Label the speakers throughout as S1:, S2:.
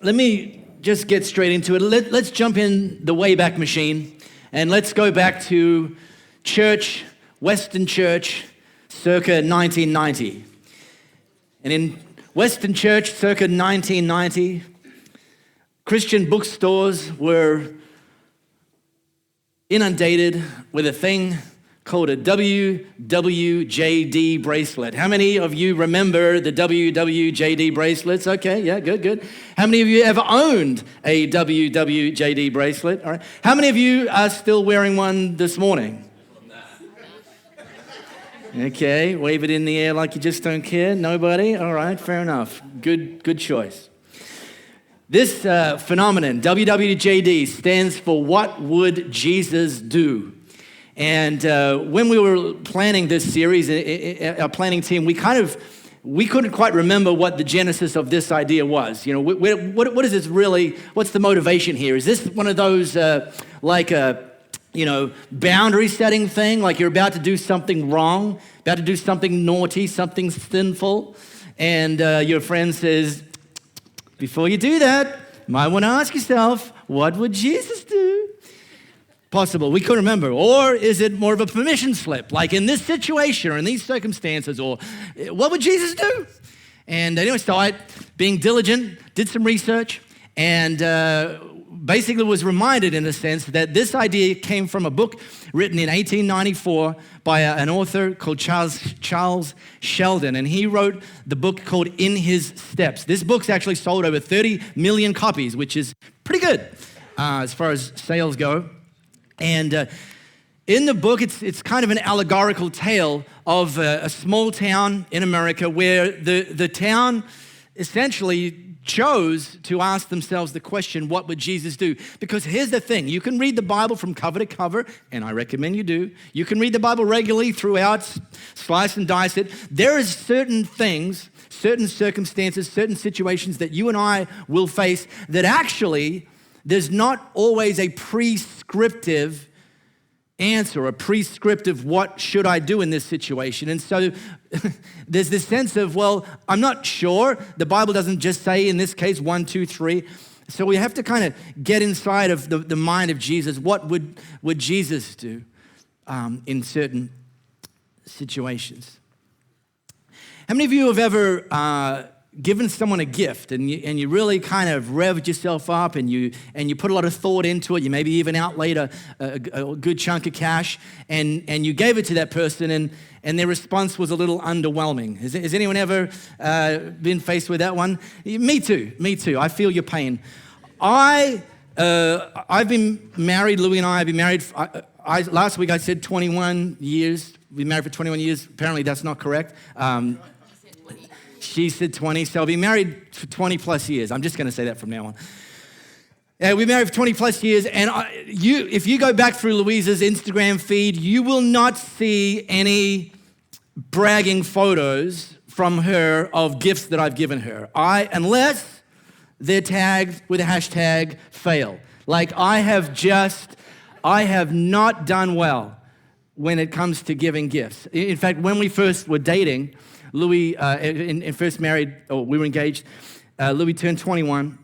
S1: let me just get straight into it. Let's jump in the Wayback Machine, and let's go back to church, Western Church, circa 1990. And in Western Church, circa 1990, Christian bookstores were inundated with a thing called a WWJD bracelet. How many of you remember the WWJD bracelets? Okay, yeah, good. How many of you ever owned a WWJD bracelet? All right. How many of you are still wearing one this morning? Okay, wave it in the air like you just don't care. Nobody? All right, fair enough. Good choice. This phenomenon, WWJD, stands for What Would Jesus Do? And when we were planning this series, our planning team, we couldn't quite remember what the genesis of this idea was. You know, what is this really? What's the motivation here? Is this one of those boundary setting thing, like you're about to do something wrong, about to do something naughty, something sinful, and your friend says, before you do that, you might want to ask yourself, what would Jesus do? Possible, we couldn't remember. Or is it more of a permission slip, like in this situation or in these circumstances, or what would Jesus do? And anyway, so I, being diligent, did some research, and basically was reminded in a sense that this idea came from a book written in 1894 by an author called Charles Sheldon, and he wrote the book called In His Steps. This book's actually sold over 30 million copies, which is pretty good as far as sales go. And in the book, it's kind of an allegorical tale of a small town in America where the town essentially chose to ask themselves the question, what would Jesus do? Because here's the thing, you can read the Bible from cover to cover, and I recommend you do. You can read the Bible regularly throughout, slice and dice it. There is certain things, certain circumstances, certain situations that you and I will face that actually there's not always a prescriptive answer, a prescriptive what should I do in this situation. And so there's this sense of, well, I'm not sure. The Bible doesn't just say, in this case, 1, 2, 3. So we have to kind of get inside of the mind of Jesus. What would Jesus do in certain situations? How many of you have ever given someone a gift and you really kind of revved yourself up and you put a lot of thought into it, you maybe even outlaid a good chunk of cash and you gave it to that person and their response was a little underwhelming. Has anyone ever been faced with that one? Me too. I feel your pain. I've been married, Louis and I have been married, last week I said 21 years. We've been married for 21 years. Apparently that's not correct. She said 20, so I've been married for 20 plus years. I'm just going to say that from now on. We've been married for 20 plus years, and if you go back through Louise's Instagram feed, you will not see any bragging photos from her of gifts that I've given her. Unless they're tagged with a hashtag fail. Like I have not done well when it comes to giving gifts. In fact, when we first were dating, Louis, and first married, or we were engaged, Louis turned 21.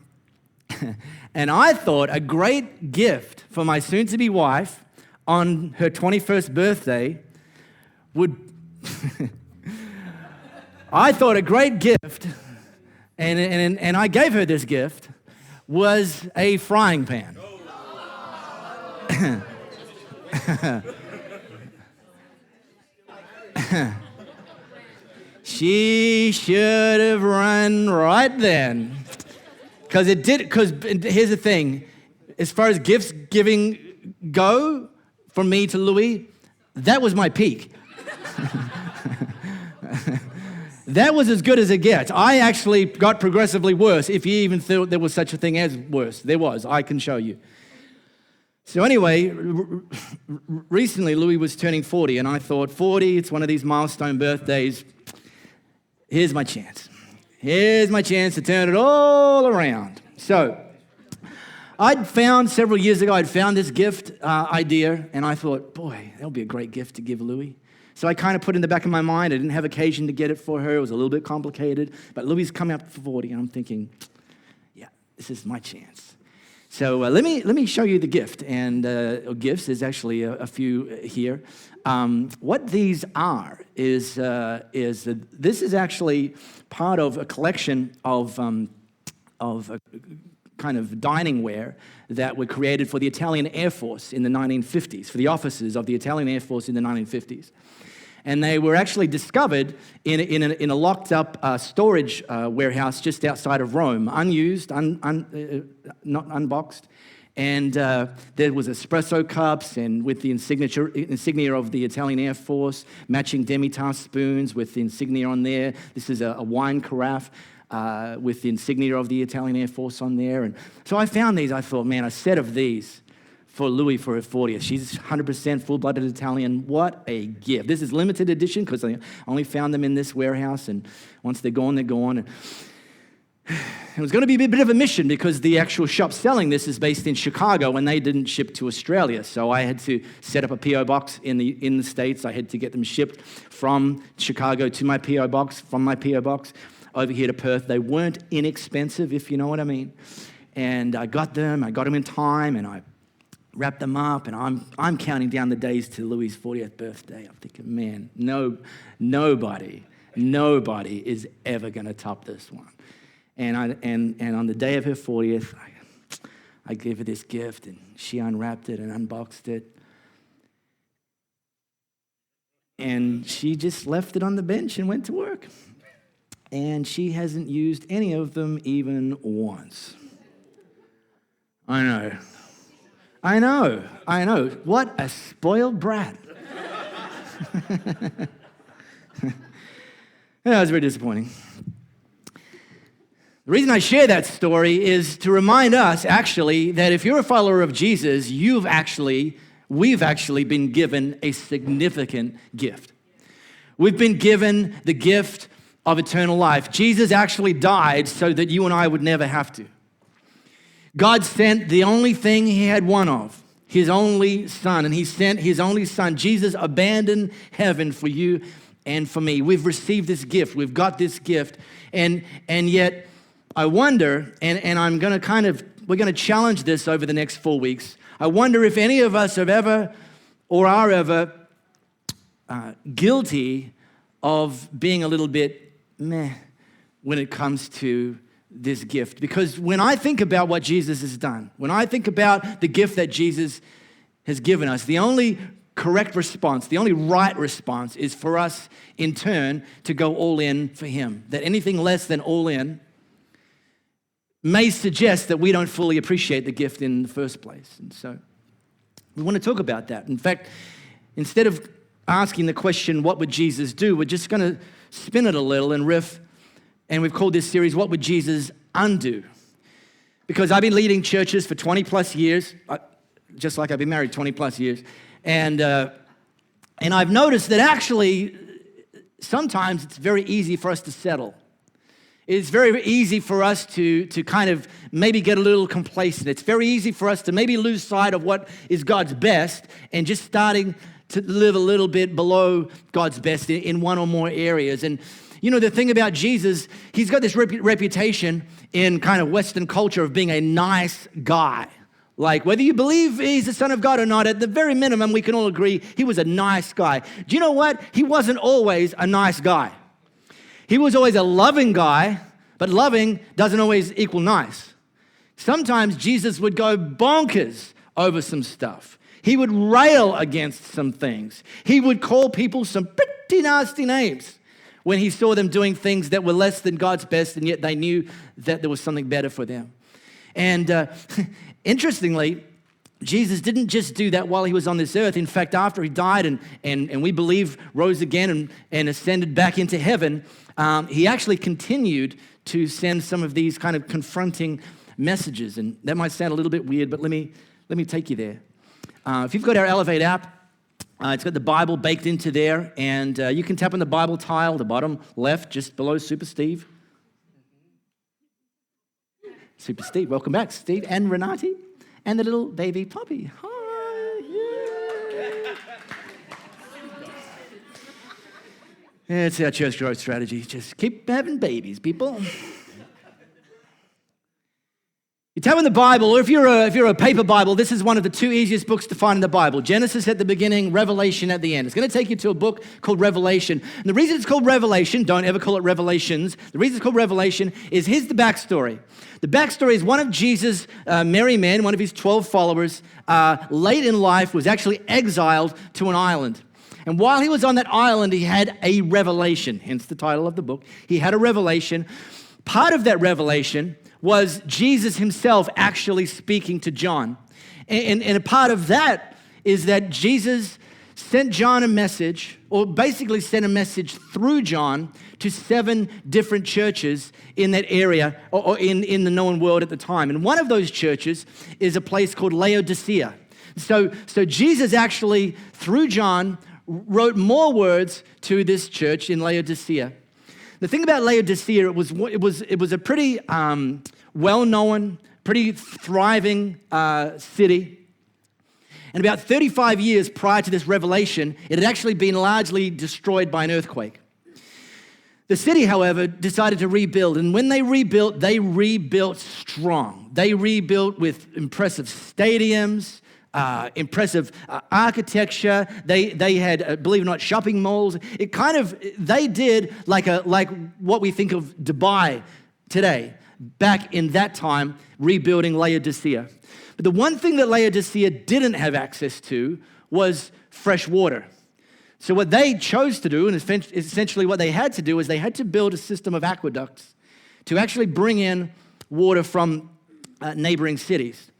S1: And I thought a great gift for my soon-to-be wife on her 21st birthday would... I thought a great gift, and I gave her this gift, was a frying pan. She should have run right then. Because here's the thing, as far as gifts giving go, from me to Louis, that was my peak. That was as good as it gets. I actually got progressively worse, if you even thought there was such a thing as worse. There was, I can show you. So anyway, recently Louis was turning 40, and I thought, 40, it's one of these milestone birthdays. Here's my chance. Here's my chance to turn it all around. So several years ago, I'd found this gift idea, and I thought, boy, that would be a great gift to give Louis. So I kind of put it in the back of my mind. I didn't have occasion to get it for her. It was a little bit complicated. But Louis coming up for 40, and I'm thinking, yeah, this is my chance. So let me show you the gift, and gifts is actually a few here. What these are is this is actually part of a collection of kind of dining ware that were created for the Italian Air Force in the 1950s, for the officers of the Italian Air Force in the 1950s. And they were actually discovered in a locked-up storage warehouse just outside of Rome, unused, not unboxed. And there was espresso cups, and with the insignia of the Italian Air Force, matching demi-tasse spoons with the insignia on there. This is a wine carafe with the insignia of the Italian Air Force on there. And so I found these. I thought, man, a set of these for Louis for her 40th. She's 100% full-blooded Italian. What a gift. This is limited edition because I only found them in this warehouse, and once they're gone, they're gone. And it was going to be a bit of a mission because the actual shop selling this is based in Chicago, and they didn't ship to Australia. So I had to set up a P.O. box in the States. I had to get them shipped from Chicago to my P.O. box, from my P.O. box over here to Perth. They weren't inexpensive, if you know what I mean. And I got them in time, and I wrapped them up, and I'm counting down the days to Louis' 40th birthday. I'm thinking, man, nobody is ever going to top this one. And on the day of her 40th, I gave her this gift, and she unwrapped it and unboxed it. And she just left it on the bench and went to work. And she hasn't used any of them even once. I know. What a spoiled brat. That was very disappointing. The reason I share that story is to remind us, actually, that if you're a follower of Jesus, we've actually been given a significant gift. We've been given the gift of eternal life. Jesus actually died so that you and I would never have to. God sent the only thing he had one of, his only son, and he sent his only son. Jesus abandoned heaven for you and for me. We've received this gift. We've got this gift. And yet, I wonder, and we're going to challenge this over the next 4 weeks. I wonder if any of us have ever or are ever guilty of being a little bit meh when it comes to this gift. Because when I think about what Jesus has done, when I think about the gift that Jesus has given us, the only correct response, the only right response is for us in turn to go all in for him. That anything less than all in may suggest that we don't fully appreciate the gift in the first place. And so we want to talk about that. In fact, instead of asking the question, what would Jesus do? We're just going to spin it a little and riff. And we've called this series, What Would Jesus Undo? Because I've been leading churches for 20 plus years, just like I've been married 20 plus years. And I've noticed that actually, sometimes it's very easy for us to settle. It's very easy for us to kind of maybe get a little complacent. It's very easy for us to maybe lose sight of what is God's best and just starting to live a little bit below God's best in one or more areas. And you know, the thing about Jesus, he's got this reputation in kind of Western culture of being a nice guy. Like, whether you believe he's the Son of God or not, at the very minimum, we can all agree he was a nice guy. Do you know what? He wasn't always a nice guy. He was always a loving guy, but loving doesn't always equal nice. Sometimes Jesus would go bonkers over some stuff. He would rail against some things. He would call people some pretty nasty names when he saw them doing things that were less than God's best, and yet they knew that there was something better for them. And interestingly, Jesus didn't just do that while he was on this earth. In fact, after he died and we believe rose again and ascended back into heaven, he actually continued to send some of these kind of confronting messages. And that might sound a little bit weird, but let me take you there. If you've got our Elevate app, it's got the Bible baked into there, and you can tap on the Bible tile, the bottom left, just below Super Steve. Super Steve, welcome back, Steve and Renati, and the little baby puppy. Hi, yeah. It's our church growth strategy. Just keep having babies, people. You tell in the Bible, or if you're a paper Bible, this is one of the two easiest books to find in the Bible. Genesis at the beginning, Revelation at the end. It's going to take you to a book called Revelation. And the reason it's called Revelation, don't ever call it Revelations. The reason it's called Revelation is here's the backstory. The backstory is one of Jesus' merry men, one of his 12 followers, late in life was actually exiled to an island. And while he was on that island, he had a revelation, hence the title of the book. He had a revelation. Part of that revelation was Jesus himself actually speaking to John. And a part of that is that Jesus sent John a message, or basically sent a message through John to 7 different churches in that area, or in the known world at the time. And one of those churches is a place called Laodicea. So Jesus actually, through John, wrote more words to this church in Laodicea. The thing about Laodicea, it was a pretty well-known, pretty thriving city. And about 35 years prior to this revelation, it had actually been largely destroyed by an earthquake. The city, however, decided to rebuild. And when they rebuilt strong. They rebuilt with impressive stadiums, impressive architecture. They had, believe it or not, shopping malls. They did like what we think of Dubai today, back in that time, rebuilding Laodicea. But the one thing that Laodicea didn't have access to was fresh water. So what they chose to do, and essentially what they had to do, is they had to build a system of aqueducts to actually bring in water from neighboring cities.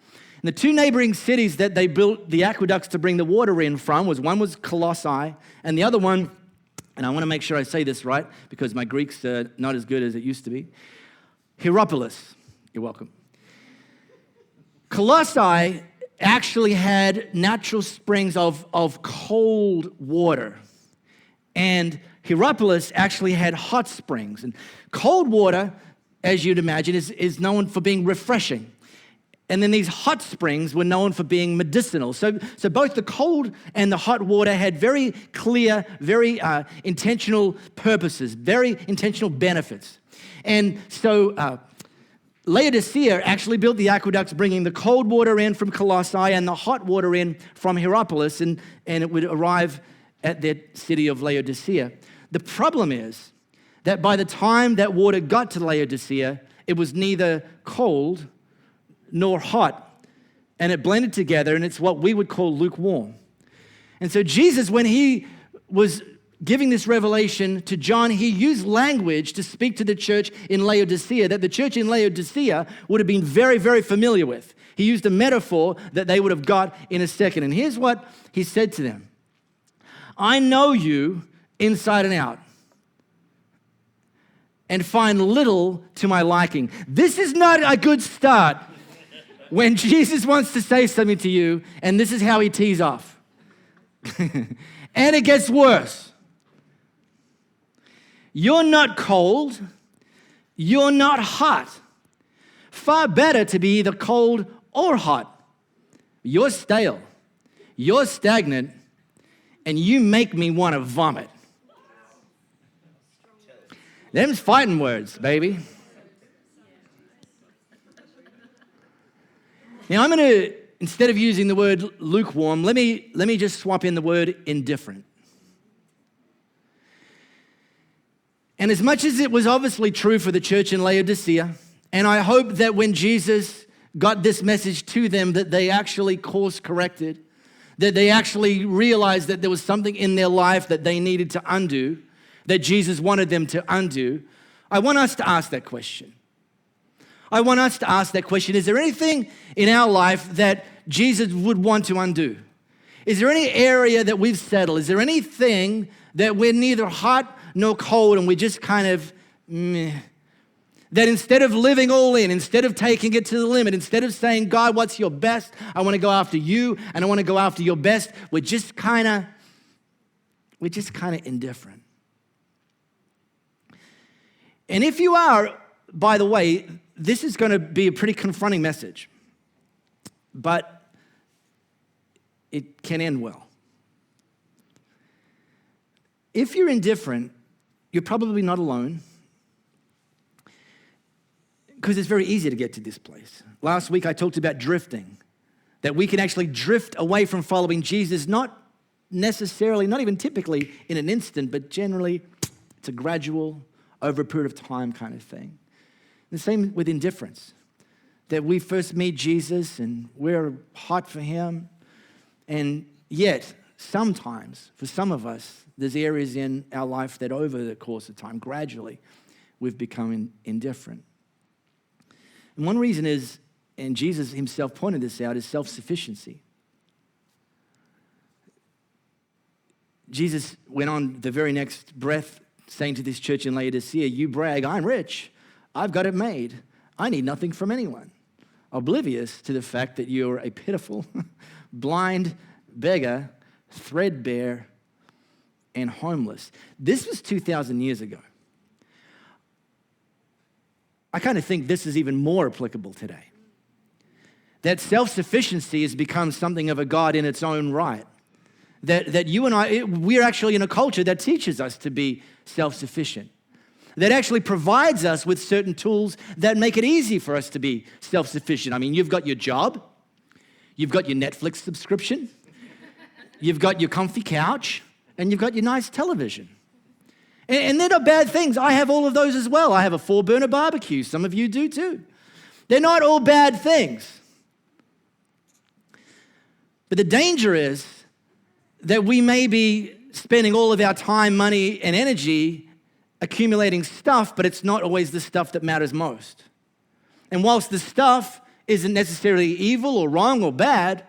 S1: And the 2 neighboring cities that they built the aqueducts to bring the water in from one was Colossae, and the other one, and I want to make sure I say this right because my Greek's not as good as it used to be, Hierapolis. You're welcome. Colossae actually had natural springs of cold water, and Hierapolis actually had hot springs. And cold water, as you'd imagine, is known for being refreshing. And then these hot springs were known for being medicinal. So both the cold and the hot water had very clear, very intentional purposes, very intentional benefits. And so Laodicea actually built the aqueducts, bringing the cold water in from Colossae and the hot water in from Hierapolis, and it would arrive at their city of Laodicea. The problem is that by the time that water got to Laodicea, it was neither cold nor hot, and it blended together, and it's what we would call lukewarm. And so Jesus, when he was giving this revelation to John, he used language to speak to the church in Laodicea that the church in Laodicea would have been very, very familiar with. He used a metaphor that they would have got in a second. And here's what he said to them. I know you inside and out, and find little to my liking. This is not a good start when Jesus wants to say something to you, and this is how he tees off. And it gets worse. You're not cold. You're not hot. Far better to be either cold or hot. You're stale. You're stagnant. And you make me want to vomit. Them's fighting words, baby. Now I'm going to, instead of using the word lukewarm, let me just swap in the word indifferent. And as much as it was obviously true for the church in Laodicea, and I hope that when Jesus got this message to them that they actually course corrected, that they actually realized that there was something in their life that they needed to undo, that Jesus wanted them to undo, I want us to ask that question. Is there anything in our life that Jesus would want to undo? Is there any area that we've settled? Is there anything that we're neither hot nor cold and we just kind of meh? That instead of living all in, instead of taking it to the limit, instead of saying, God, what's your best? I want to go after you and I want to go after your best. We're just kind of indifferent. And if you are, by the way, this is going to be a pretty confronting message, but it can end well. If you're indifferent, you're probably not alone. Because it's very easy to get to this place. Last week I talked about drifting, that we can actually drift away from following Jesus, not necessarily, not even typically in an instant, but generally it's a gradual, over a period of time kind of thing. The same with indifference, that we first meet Jesus and we're hot for him, and yet sometimes, for some of us, there's areas in our life that over the course of time, gradually, we've become indifferent. And one reason is, and Jesus himself pointed this out, is self-sufficiency. Jesus went on the very next breath saying to this church in Laodicea, you brag, I'm rich, I've got it made, I need nothing from anyone. Oblivious to the fact that you're a pitiful, blind beggar, threadbare, and homeless. This was 2,000 years ago. I kind of think this is even more applicable today. That self-sufficiency has become something of a god in its own right. That you and I, we're actually in a culture that teaches us to be self-sufficient. That actually provides us with certain tools that make it easy for us to be self-sufficient. I mean, you've got your job, you've got your Netflix subscription, you've got your comfy couch, and you've got your nice television. And they're not bad things. I have all of those as well. I have a 4-burner barbecue. Some of you do too. They're not all bad things. But the danger is that we may be spending all of our time, money, and energy accumulating stuff, but it's not always the stuff that matters most. And whilst the stuff isn't necessarily evil or wrong or bad,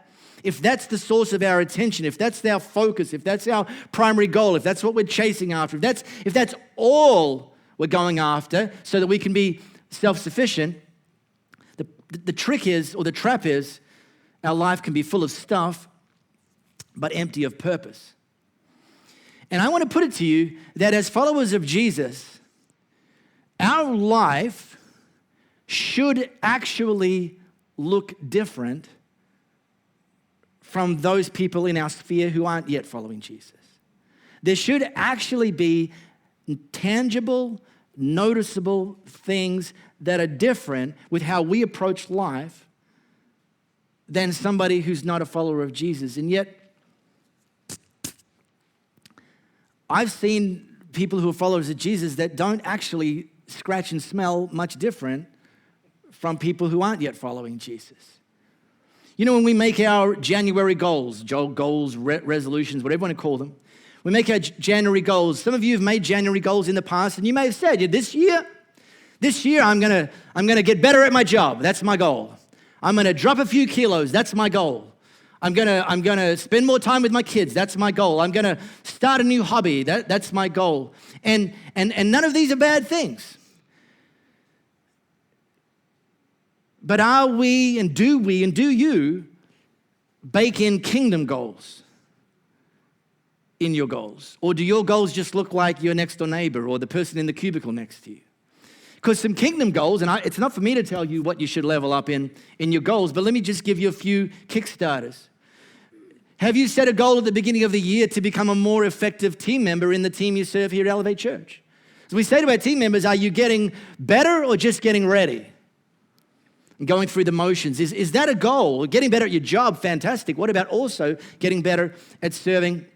S1: if that's the source of our attention, if that's our focus, if that's our primary goal, if that's what we're chasing after, if that's all we're going after so that we can be self-sufficient, the trick is, or the trap is, our life can be full of stuff but empty of purpose. And I want to put it to you that as followers of Jesus, our life should actually look different from those people in our sphere who aren't yet following Jesus. There should actually be tangible, noticeable things that are different with how we approach life than somebody who's not a follower of Jesus. And yet, I've seen people who are followers of Jesus that don't actually scratch and smell much different from people who aren't yet following Jesus. You know, when we make our January goals, resolutions, whatever you want to call them, we make our January goals. Some of you have made January goals in the past, and you may have said, yeah, this year I'm gonna get better at my job. That's my goal. I'm gonna drop a few kilos. That's my goal. I'm gonna spend more time with my kids. That's my goal. I'm gonna start a new hobby. That's my goal. And none of these are bad things. But are we and do you bake in kingdom goals in your goals? Or do your goals just look like your next door neighbor or the person in the cubicle next to you? Because some kingdom goals, and it's not for me to tell you what you should level up in your goals, but let me just give you a few kickstarters. Have you set a goal at the beginning of the year to become a more effective team member in the team you serve here at Elevate Church? So we say to our team members, are you getting better or just getting ready? And going through the motions. Is that a goal? Getting better at your job, fantastic. What about also getting better at serving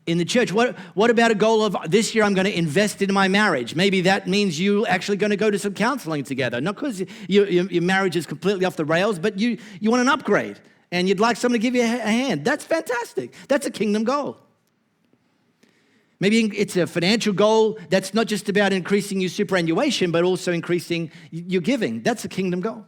S1: in the church? What about a goal of this year I'm going to invest in my marriage? Maybe that means you're actually going to go to some counseling together. Not because your marriage is completely off the rails, but you want an upgrade and you'd like someone to give you a hand. That's fantastic. That's a kingdom goal. Maybe it's a financial goal that's not just about increasing your superannuation, but also increasing your giving. That's a kingdom goal.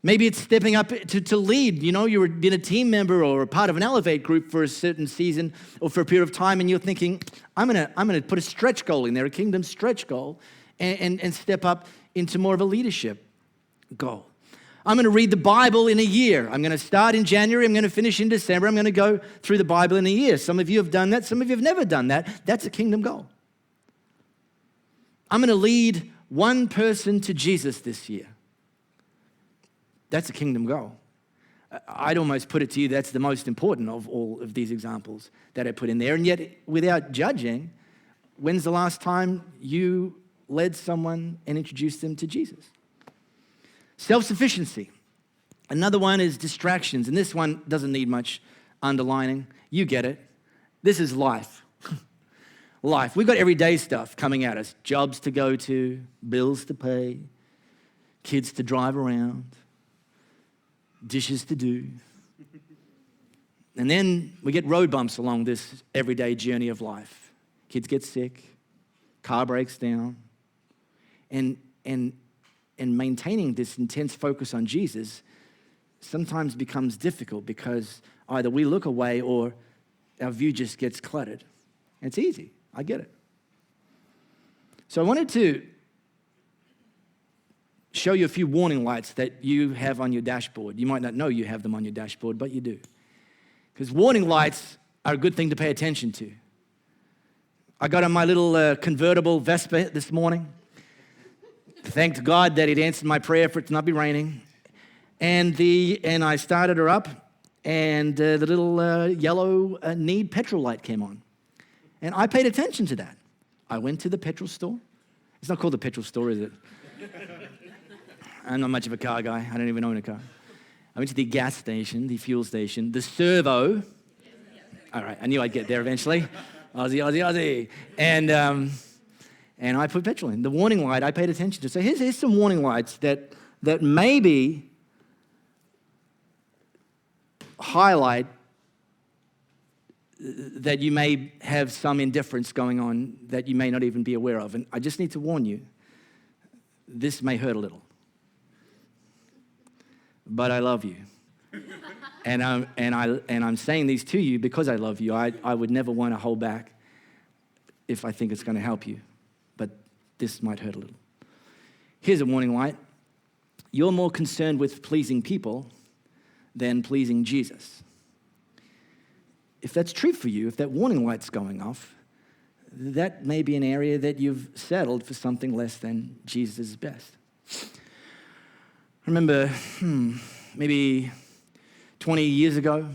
S1: Maybe it's stepping up to lead. You know, you've been a team member or a part of an Elevate group for a certain season or for a period of time, and you're thinking, I'm gonna put a stretch goal in there, a kingdom stretch goal, and step up into more of a leadership goal. I'm going to read the Bible in a year. I'm going to start in January. I'm going to finish in December. I'm going to go through the Bible in a year. Some of you have done that. Some of you have never done that. That's a kingdom goal. I'm going to lead one person to Jesus this year. That's a kingdom goal. I'd almost put it to you that's the most important of all of these examples that I put in there. And yet, without judging, when's the last time you led someone and introduced them to Jesus. Self-sufficiency. Another one is distractions, and this one doesn't need much underlining. You get it. This is life. Life. We've got everyday stuff coming at us. Jobs to go to, bills to pay, kids to drive around, dishes to do. And then we get road bumps along this everyday journey of life. Kids get sick, car breaks down, and maintaining this intense focus on Jesus sometimes becomes difficult because either we look away or our view just gets cluttered. And it's easy. I get it. So I wanted to show you a few warning lights that you have on your dashboard. You might not know you have them on your dashboard, but you do. Because warning lights are a good thing to pay attention to. I got on my little convertible Vespa this morning. Thanked God that He'd answered my prayer for it to not be raining. And I started her up, and the little yellow need petrol light came on. And I paid attention to that. I went to the petrol store. It's not called the petrol store, is it? I'm not much of a car guy. I don't even own a car. I went to the gas station, the fuel station, the servo. All right, I knew I'd get there eventually. Aussie, Aussie, Aussie. And I put petrol in. The warning light I paid attention to. So here's some warning lights that maybe highlight that you may have some indifference going on that you may not even be aware of. And I just need to warn you, this may hurt a little. But I love you. And I'm saying these to you because I love you. I would never want to hold back if I think it's going to help you. But this might hurt a little. Here's a warning light. You're more concerned with pleasing people than pleasing Jesus. If that's true for you, if that warning light's going off, that may be an area that you've settled for something less than Jesus' best. I remember maybe 20 years ago,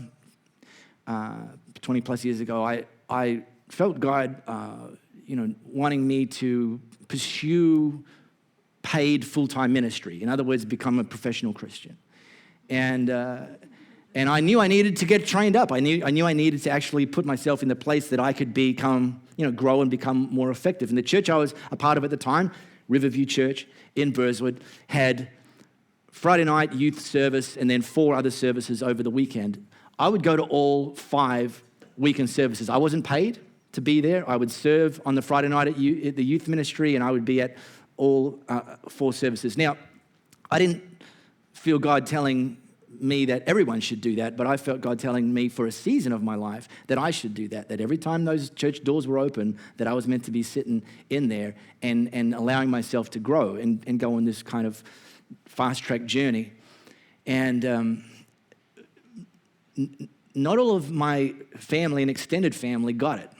S1: 20 plus years ago, I felt God, wanting me to pursue paid full-time ministry. In other words, become a professional Christian. And I knew I needed to get trained up. I knew I needed to actually put myself in the place that I could become, grow and become more effective. And the church I was a part of at the time, Riverview Church in Burswood, had Friday night youth service and then 4 other services over the weekend. I would go to all 5 weekend services. I wasn't paid to be there. I would serve on the Friday night at the youth ministry, and I would be at all 4 services. Now, I didn't feel God telling me that everyone should do that, but I felt God telling me for a season of my life that I should do that every time those church doors were open, that I was meant to be sitting in there and allowing myself to grow and go on this kind of fast-track journey. And not all of my family and extended family got it.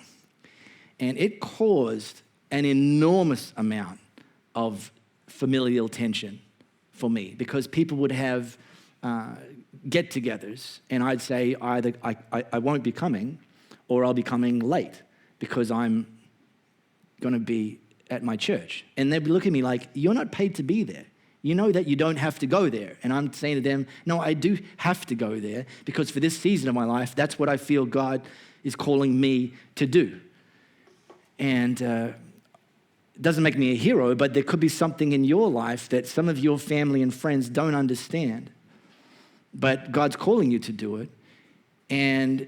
S1: And it caused an enormous amount of familial tension for me, because people would have get-togethers, and I'd say either I won't be coming, or I'll be coming late because I'm going to be at my church. And they'd be looking at me like, you're not paid to be there. You know that you don't have to go there. And I'm saying to them, no, I do have to go there, because for this season of my life, that's what I feel God is calling me to do. And it doesn't make me a hero, but there could be something in your life that some of your family and friends don't understand. But God's calling you to do it, and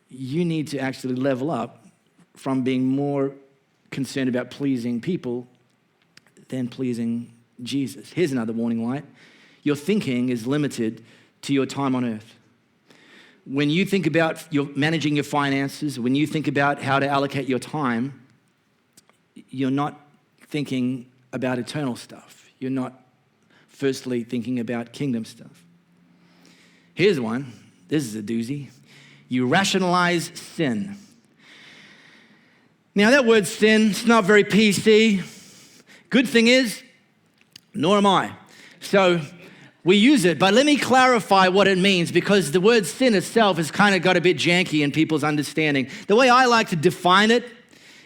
S1: you need to actually level up from being more concerned about pleasing people than pleasing Jesus. Here's another warning light. Your thinking is limited to your time on earth. When you think about managing your finances, when you think about how to allocate your time, you're not thinking about eternal stuff. You're not firstly thinking about kingdom stuff. Here's one. This is a doozy. You rationalize sin. Now, that word sin, it's not very PC. Good thing is, nor am I. So we use it, but let me clarify what it means, because the word sin itself has kind of got a bit janky in people's understanding. The way I like to define it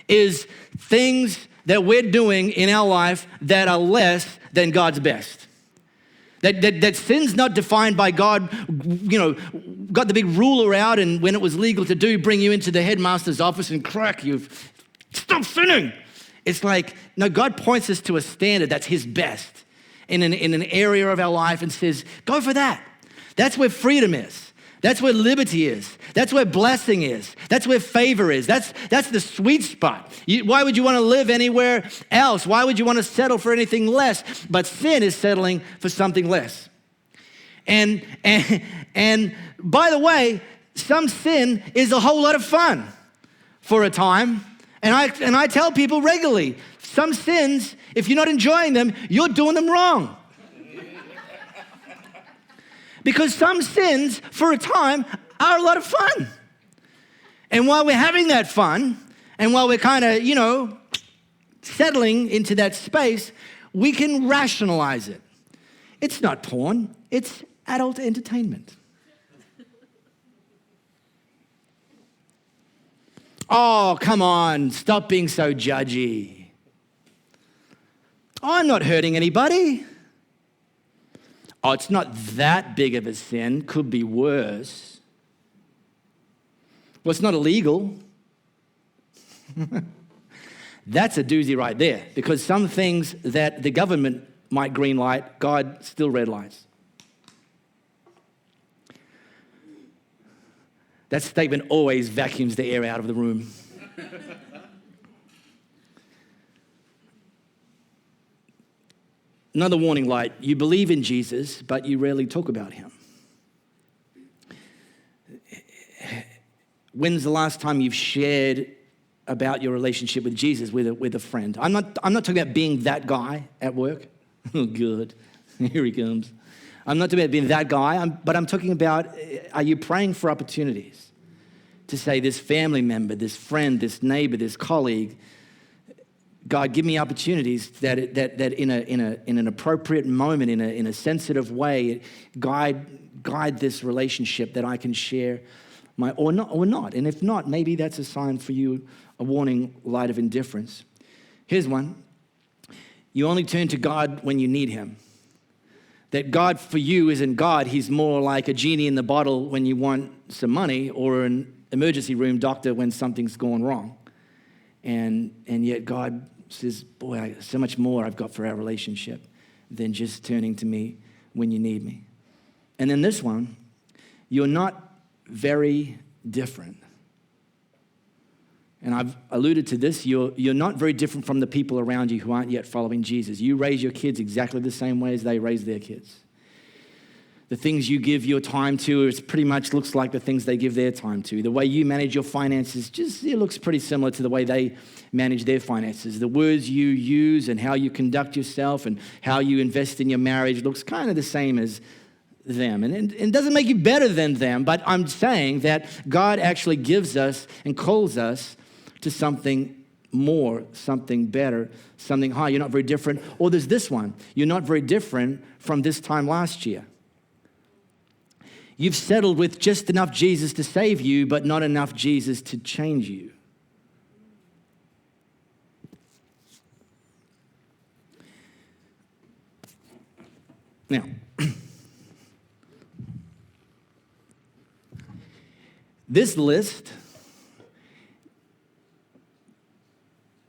S1: is things that we're doing in our life that are less than God's best. That sin's not defined by God, got the big ruler out and when it was legal to do, bring you into the headmaster's office and crack you. Stop sinning. It's like, no, God points us to a standard that's his best in an area of our life and says, go for that. That's where freedom is. That's where liberty is. That's where blessing is. That's where favor is. That's the sweet spot. Why would you want to live anywhere else? Why would you want to settle for anything less? But sin is settling for something less. And by the way, some sin is a whole lot of fun for a time. And I tell people regularly, some sins, if you're not enjoying them, you're doing them wrong. Because some sins, for a time, are a lot of fun. And while we're having that fun, and while we're kind of, settling into that space, we can rationalize it. It's not porn, it's adult entertainment. Oh, come on, stop being so judgy. Oh, I'm not hurting anybody. Oh, it's not that big of a sin, could be worse. Well, it's not illegal. That's a doozy right there, because some things that the government might green light, God still red lights. That statement always vacuums the air out of the room. Another warning light, you believe in Jesus, but you rarely talk about him. When's the last time you've shared about your relationship with Jesus with a friend? I'm not talking about being that guy at work. Oh, good. Here he comes. I'm not talking about being that guy, but I'm talking about, are you praying for opportunities to say this family member, this friend, this neighbor, this colleague, God, give me opportunities that in an appropriate moment, in a sensitive way, guide this relationship that I can share or not. And if not, maybe that's a sign for you, a warning light of indifference. Here's one. You only turn to God when you need him. That God for you isn't God. He's more like a genie in the bottle when you want some money, or an emergency room doctor when something's gone wrong. And yet God says, boy, so much more I've got for our relationship than just turning to me when you need me. And then this one, you're not very different. And I've alluded to this, you're not very different from the people around you who aren't yet following Jesus. You raise your kids exactly the same way as they raise their kids. The things you give your time to, it pretty much looks like the things they give their time to. The way you manage your finances, it looks pretty similar to the way they manage their finances. The words you use and how you conduct yourself and how you invest in your marriage looks kind of the same as them. And it doesn't make you better than them, but I'm saying that God actually gives us and calls us to something more, something better, something higher. You're not very different. Or there's this one. You're not very different from this time last year. You've settled with just enough Jesus to save you, but not enough Jesus to change you. Now, this list,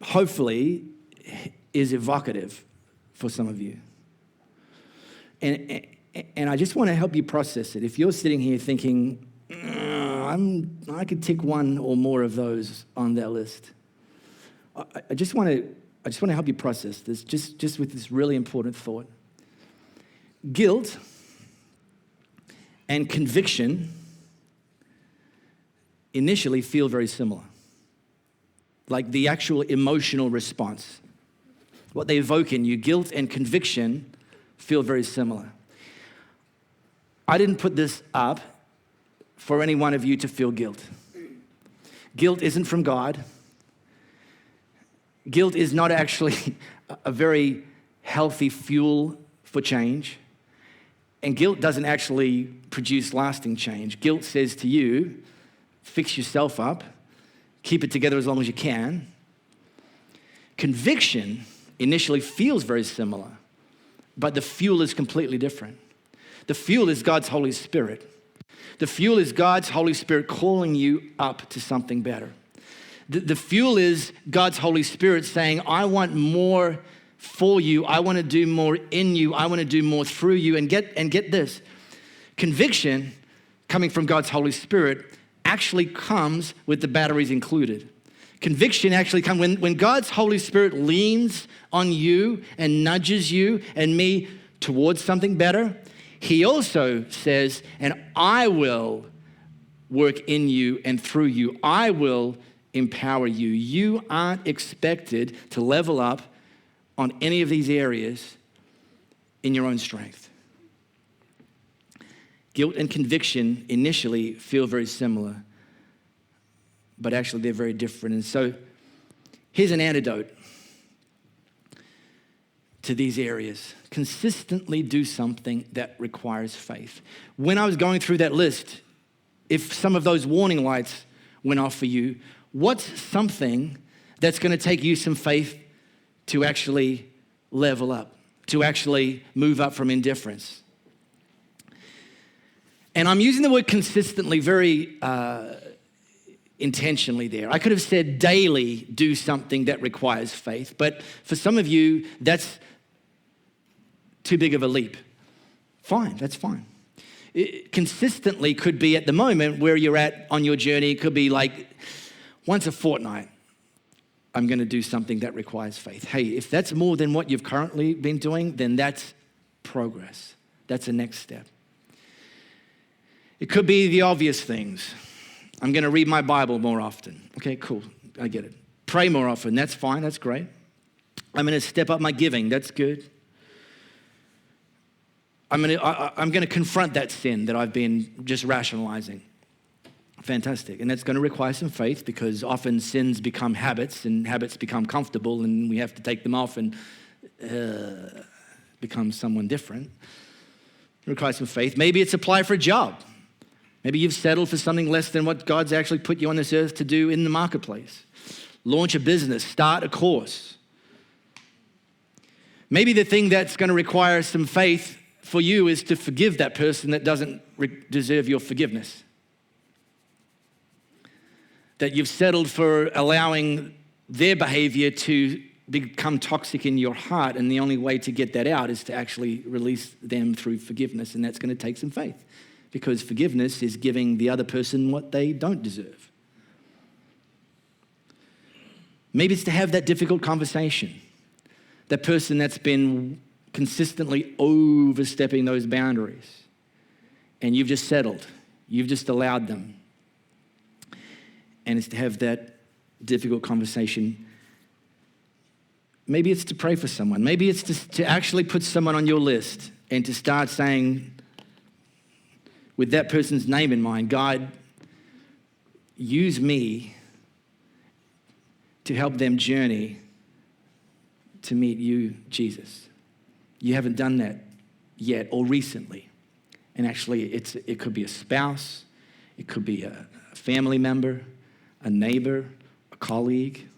S1: hopefully, is evocative for some of you. And I just want to help you process it. If you're sitting here thinking, I could tick one or more of those on that list, I just want to help you process this, just with this really important thought. Guilt and conviction initially feel very similar. Like the actual emotional response. What they evoke in you, guilt and conviction, feel very similar. I didn't put this up for any one of you to feel guilt. Guilt isn't from God. Guilt is not actually a very healthy fuel for change. And guilt doesn't actually produce lasting change. Guilt says to you, fix yourself up, keep it together as long as you can. Conviction initially feels very similar, but the fuel is completely different. The fuel is God's Holy Spirit. The fuel is God's Holy Spirit calling you up to something better. The fuel is God's Holy Spirit saying, I want more for you. I want to do more in you. I want to do more through you. And get this, conviction coming from God's Holy Spirit actually comes with the batteries included. Conviction actually comes when God's Holy Spirit leans on you and nudges you and me towards something better. He also says, and I will work in you and through you. I will empower you. You aren't expected to level up on any of these areas in your own strength. Guilt and conviction initially feel very similar, but actually they're very different. And so here's an antidote to these areas. Consistently do something that requires faith. When I was going through that list, if some of those warning lights went off for you, what's something that's going to take you some faith to actually level up, to actually move up from indifference? And I'm using the word consistently very intentionally there. I could have said daily do something that requires faith, but for some of you, that's too big of a leap. Fine, that's fine. Consistently could be at the moment where you're at on your journey. It could be like once a fortnight, I'm going to do something that requires faith. Hey, if that's more than what you've currently been doing, then that's progress. That's the next step. It could be the obvious things. I'm going to read my Bible more often. Okay, cool. I get it. Pray more often. That's fine. That's great. I'm going to step up my giving. That's good. I'm going to confront that sin that I've been just rationalizing. Fantastic. And that's going to require some faith because often sins become habits and habits become comfortable and we have to take them off and become someone different. It requires some faith. Maybe it's apply for a job. Maybe you've settled for something less than what God's actually put you on this earth to do in the marketplace. Launch a business, start a course. Maybe the thing that's going to require some faith for you is to forgive that person that doesn't deserve your forgiveness. That you've settled for allowing their behavior to become toxic in your heart, and the only way to get that out is to actually release them through forgiveness, and that's going to take some faith because forgiveness is giving the other person what they don't deserve. Maybe it's to have that difficult conversation. That person that's been consistently overstepping those boundaries, and you've just settled. You've just allowed them. And it's to have that difficult conversation. Maybe it's to pray for someone. Maybe it's to actually put someone on your list and to start saying, with that person's name in mind, God, use me to help them journey to meet you, Jesus. You haven't done that yet or recently. And actually, it could be a spouse, it could be a family member, a neighbor, a colleague.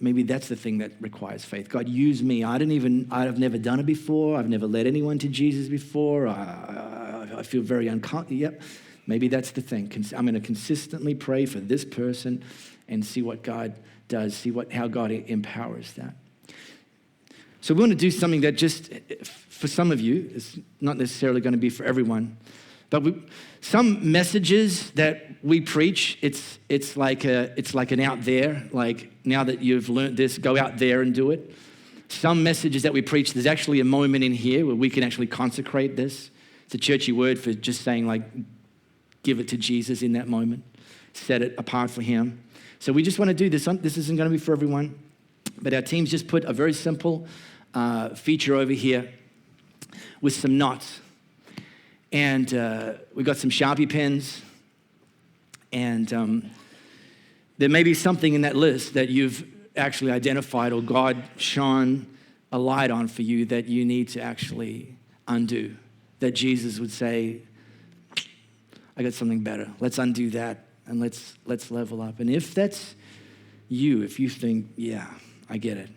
S1: Maybe that's the thing that requires faith. God, use me. I've never done it before. I've never led anyone to Jesus before. I feel very uncomfortable. Yep, maybe that's the thing. I'm going to consistently pray for this person and see what God does, see how God empowers that. So we want to do something that just, for some of you, is not necessarily going to be for everyone, but some messages that we preach, it's like an out there, like now that you've learned this, go out there and do it. Some messages that we preach, there's actually a moment in here where we can actually consecrate this. It's a churchy word for just saying like, give it to Jesus in that moment, set it apart for him. So we just want to do this. This isn't going to be for everyone, but our team's just put a very simple feature over here with some knots. And we got some Sharpie pens. And there may be something in that list that you've actually identified or God shone a light on for you that you need to actually undo. That Jesus would say, I got something better. Let's undo that and let's level up. And if that's if you think, yeah, I get it,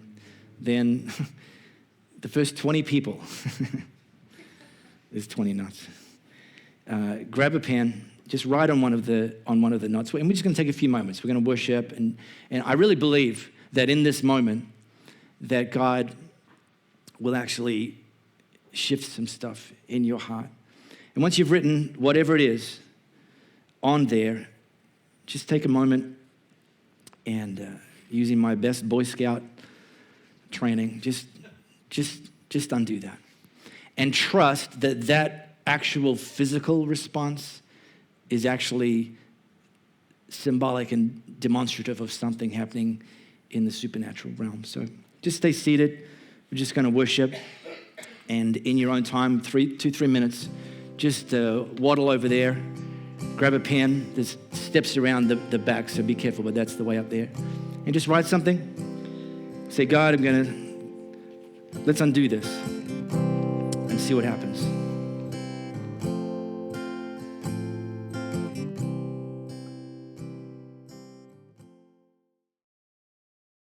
S1: then the first 20 people, there's 20 knots. Grab a pen, just write on one of the knots, and we're just going to take a few moments. We're going to worship, and I really believe that in this moment, that God will actually shift some stuff in your heart. And once you've written whatever it is on there, just take a moment and using my best Boy Scout training, just undo that. And trust that actual physical response is actually symbolic and demonstrative of something happening in the supernatural realm. So just stay seated. We're just going to worship. And in your own time, 2-3 minutes, just waddle over there, grab a pen. There's steps around the back, so be careful, but that's the way up there. And just write something. Say, God, let's undo this and see what happens.